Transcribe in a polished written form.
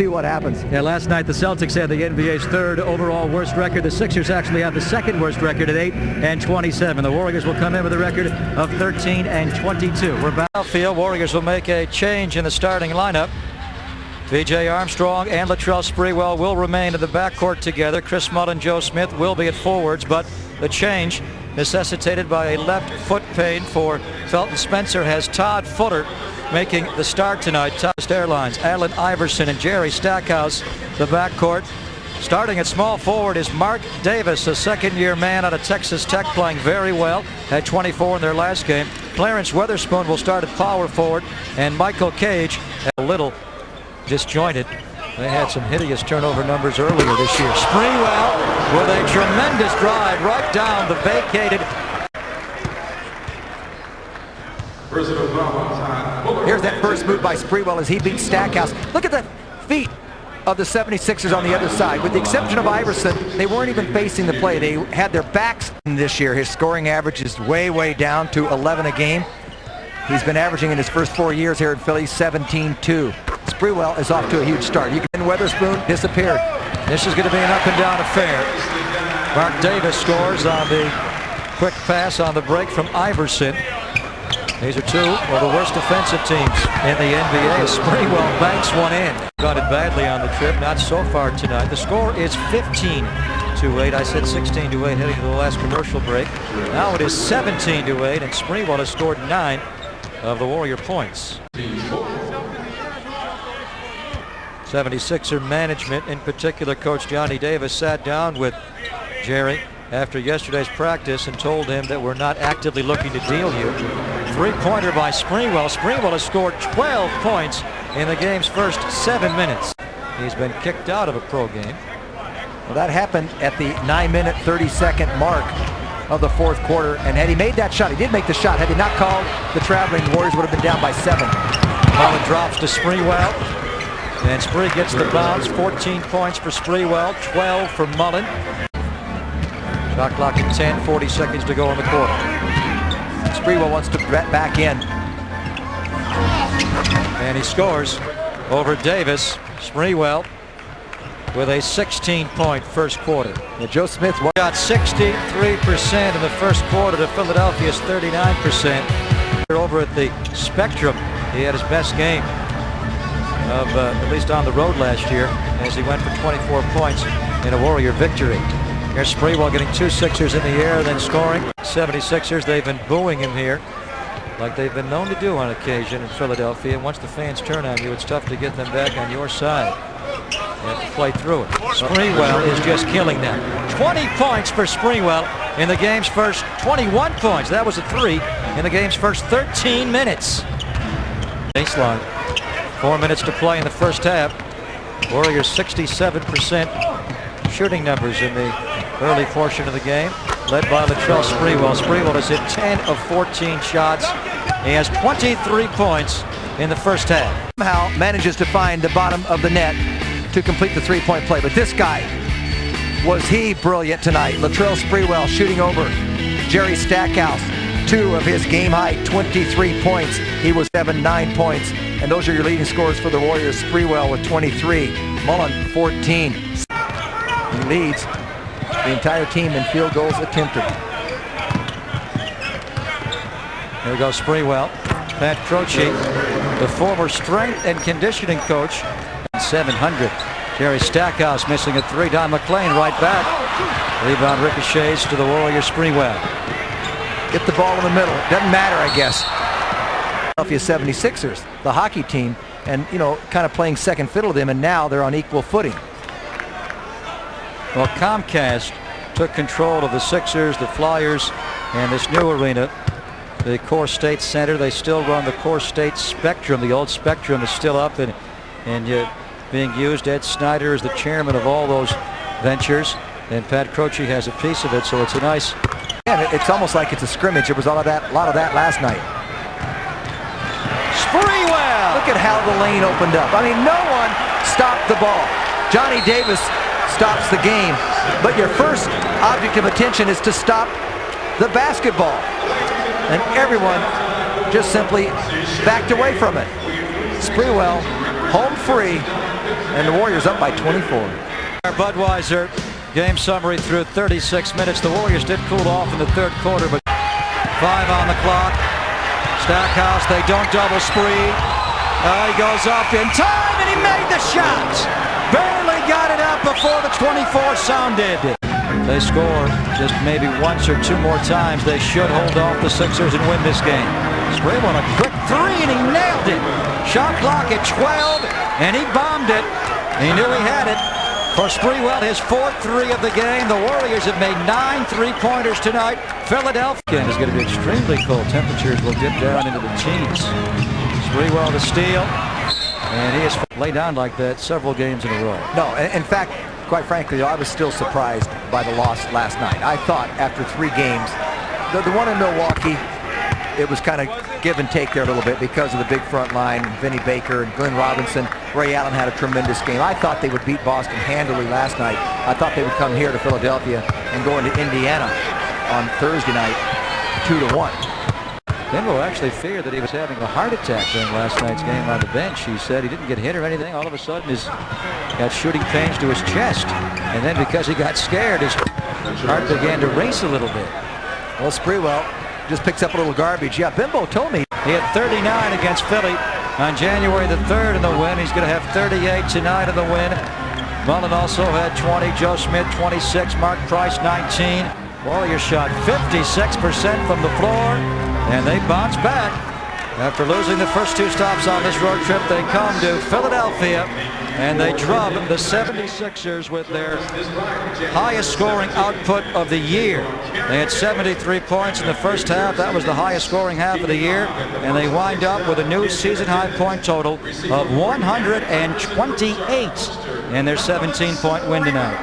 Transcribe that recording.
see what happens. Yeah, last night the Celtics had the NBA's third overall worst record. The Sixers actually have the second worst record at 8-27. The Warriors will come in with a record of 13-22. We're back. Field. Warriors will make a change in the starting lineup. B.J. Armstrong and Latrell Sprewell will remain in the backcourt together. Chris Mullin, Joe Smith will be at forwards, but the change necessitated by a left foot pain for Felton Spencer has Todd Fuller making the start tonight. Southwest Airlines, Allen Iverson and Jerry Stackhouse, the backcourt. Starting at small forward is Mark Davis, a second-year man out of Texas Tech, playing very well. Had 24 in their last game. Clarence Weatherspoon will start at power forward, and Michael Cage a little disjointed. They had some hideous turnover numbers earlier this year. Sprewell with a tremendous drive right down the vacated. Here's that first move by Sprewell as he beats Stackhouse. Look at the feet of the 76ers on the other side. With the exception of Iverson, they weren't even facing the play. They had their backs this year. His scoring average is way down to 11 a game. He's been averaging in his first 4 years here in Philly 17-2. Sprewell is off to a huge start. Weatherspoon disappeared. This is going to be an up-and-down affair. Mark Davis scores on the quick pass on the break from Iverson. These are two of the worst defensive teams in the NBA. Sprewell banks one in. Got it badly on the trip, not so far tonight. The score is 15-8. I said 16-8 heading to the last commercial break. Now it is 17-8, and Sprewell has scored 9 of the Warrior points. 76er management, in particular Coach Johnny Davis, sat down with Jerry after yesterday's practice and told him that we're not actively looking to deal you. Three-pointer by Sprewell. Sprewell has scored 12 points in the game's first 7 minutes. He's been kicked out of a pro game. Well, that happened at the 9-minute 30-second mark of the fourth quarter, and had he made that shot, he did make the shot. Had he not called the traveling, the Warriors would have been down by 7. Mullin drops to Sprewell, and Spree gets the bounce. 14 points for Sprewell, 12 for Mullin. Shot clock at 10, 40 seconds to go in the quarter. Sprewell wants to back in. And he scores over Davis. Sprewell with a 16-point first quarter. Well, Joe Smith got 63% in the first quarter to Philadelphia's 39%. Over at the Spectrum, he had his best game of at least on the road last year, as he went for 24 points in a Warrior victory. Here's Sprewell getting 2 Sixers in the air, then scoring. 76ers, they've been booing him here, like they've been known to do on occasion in Philadelphia. And once the fans turn on you, it's tough to get them back on your side. You have to play through it. Sprewell is just killing them. 20 points for Sprewell in the game's first 21 points. That was a 3 in the game's first 13 minutes. Baseline. 4 minutes to play in the first half. Warriors 67% shooting numbers in the early portion of the game, led by Latrell Sprewell. Sprewell has hit 10 of 14 shots. He has 23 points in the first half. Somehow manages to find the bottom of the net to complete the three-point play. But this guy, was he brilliant tonight. Latrell Sprewell shooting over Jerry Stackhouse. 2 of his game-high 23 points. He was 9 points. And those are your leading scorers for the Warriors. Sprewell with 23. Mullin 14. He leads the entire team in field goals attempted. Here goes Sprewell. Pat Croce, the former strength and conditioning coach, 700. Jerry Stackhouse missing a 3. Don McClain right back. Rebound ricochets to the Warriors. Sprewell. Get the ball in the middle. Doesn't matter, I guess. Philadelphia 76ers, the hockey team, and kind of playing second fiddle to them, and now they're on equal footing. Well, Comcast took control of the Sixers, the Flyers, and this new arena, the Core State Center. They still run the Core State Spectrum. The old Spectrum is still up and being used. Ed Snyder is the chairman of all those ventures, and Pat Croce has a piece of it, so it's a nice... And it's almost like it's a scrimmage. There was a lot of that last night. Sprewell! Look at how the lane opened up. I mean, no one stopped the ball. Johnny Davis stops the game, but your first object of attention is to stop the basketball. And everyone just simply backed away from it. Sprewell, home free, And the Warriors up by 24. Budweiser game summary through 36 minutes. The Warriors did cool off in the third quarter, but 5 on the clock. Stackhouse, they don't double Spree. He goes up in time, and he made the shot. Barely got it out before the 24 sounded. They score just maybe once or two more times. They should hold off the Sixers and win this game. Sprewell a quick 3, and he nailed it. Shot clock at 12, and he bombed it. He knew he had it. For Sprewell, his 4th 3 of the game. The Warriors have made 9 3-pointers tonight. Philadelphia is going to be extremely cold. Temperatures will dip down into the teens. Sprewell to steal, and he has laid down like that several games in a row. No, in fact, quite frankly, I was still surprised by the loss last night. I thought after 3 games, the one in Milwaukee, it was kind of give and take there a little bit because of the big front line, Vinny Baker and Glenn Robinson. Ray Allen had a tremendous game. I thought they would beat Boston handily last night. I thought they would come here to Philadelphia and go into Indiana on Thursday night 2-1. Bimbo actually feared that he was having a heart attack during last night's game on the bench. He said he didn't get hit or anything. All of a sudden, he got shooting pains to his chest. And then because he got scared, his heart began to race a little bit. Well, Sprewell just picks up a little garbage. Yeah, Bimbo told me. He had 39 against Philly on January the 3rd in the win. He's going to have 38 tonight in the win. Mullen also had 20. Joe Smith 26. Mark Price 19. Warriors shot 56% from the floor, and they bounce back. After losing the first 2 stops on this road trip, they come to Philadelphia, and they drub the 76ers with their highest scoring output of the year. They had 73 points in the first half. That was the highest scoring half of the year, and they wind up with a new season high point total of 128 in their 17-point win tonight.